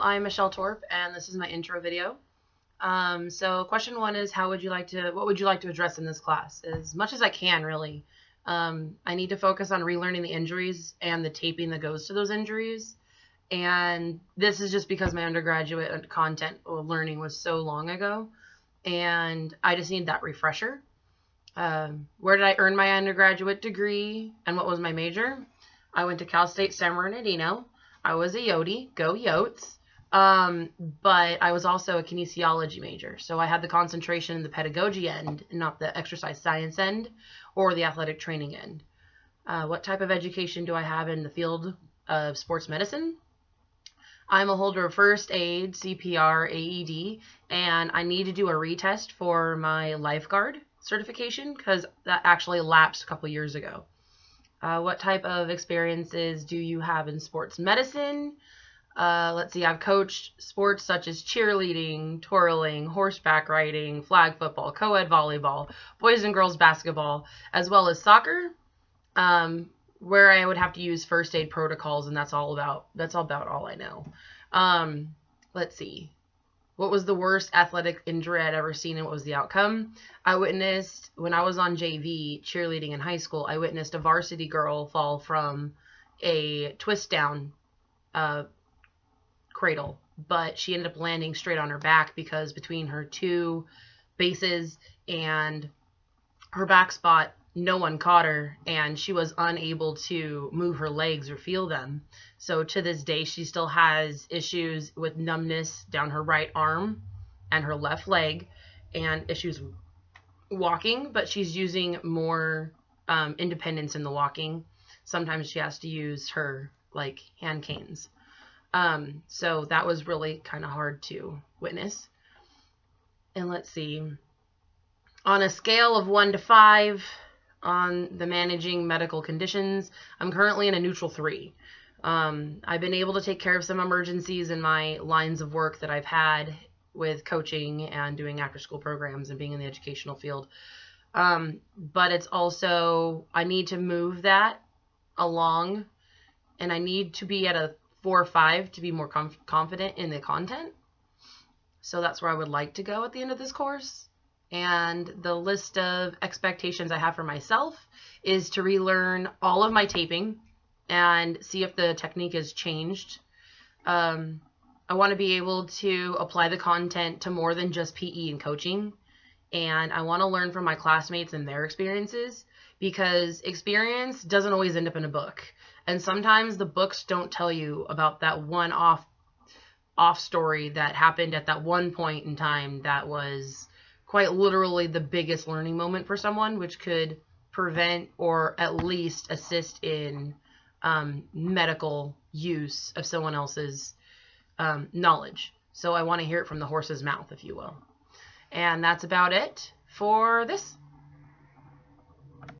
I'm Michelle Torp, and this is my intro video. So question one is, what would you like to address in this class? As much as I can, really. I need to focus on relearning the injuries and the taping that goes to those injuries. And this is just because my undergraduate content or learning was so long ago, and I just need that refresher. Where did I earn my undergraduate degree, and what was my major? I went to Cal State San Bernardino. I was a Yoti, go Yotes, but I was also a kinesiology major. So I had the concentration in the pedagogy end, not the exercise science end or the athletic training end. What type of education do I have in the field of sports medicine? I'm a holder of first aid, CPR, AED, and I need to do a retest for my lifeguard certification because that actually lapsed a couple years ago. What type of experiences do you have in sports medicine? Let's see, I've coached sports such as cheerleading, twirling, horseback riding, flag football, co-ed volleyball, boys and girls basketball, as well as soccer, where I would have to use first aid protocols, and that's about all I know. Let's see. What was the worst athletic injury I'd ever seen, and what was the outcome? When I was on JV cheerleading in high school, I witnessed a varsity girl fall from a twist down cradle, but she ended up landing straight on her back because between her two bases and her back spot, no one caught her, and she was unable to move her legs or feel them. So to this day, she still has issues with numbness down her right arm and her left leg, and issues walking, but she's using more independence in the walking. Sometimes she has to use her hand canes. So that was really kind of hard to witness. And let's see, on a scale of 1 to 5 on the managing medical conditions, I'm currently in a neutral 3. I've been able to take care of some emergencies in my lines of work that I've had with coaching and doing after school programs and being in the educational field. But it's also, I need to move that along, and I need to be at a 4 or 5 to be more confident in the content. So that's where I would like to go at the end of this course. And the list of expectations I have for myself is to relearn all of my taping and see if the technique has changed. I want to be able to apply the content to more than just PE and coaching. And I want to learn from my classmates and their experiences, because experience doesn't always end up in a book. And sometimes the books don't tell you about that one off story that happened at that one point in time that was quite literally the biggest learning moment for someone, which could prevent or at least assist in medical use of someone else's knowledge. So I want to hear it from the horse's mouth, if you will. And that's about it for this.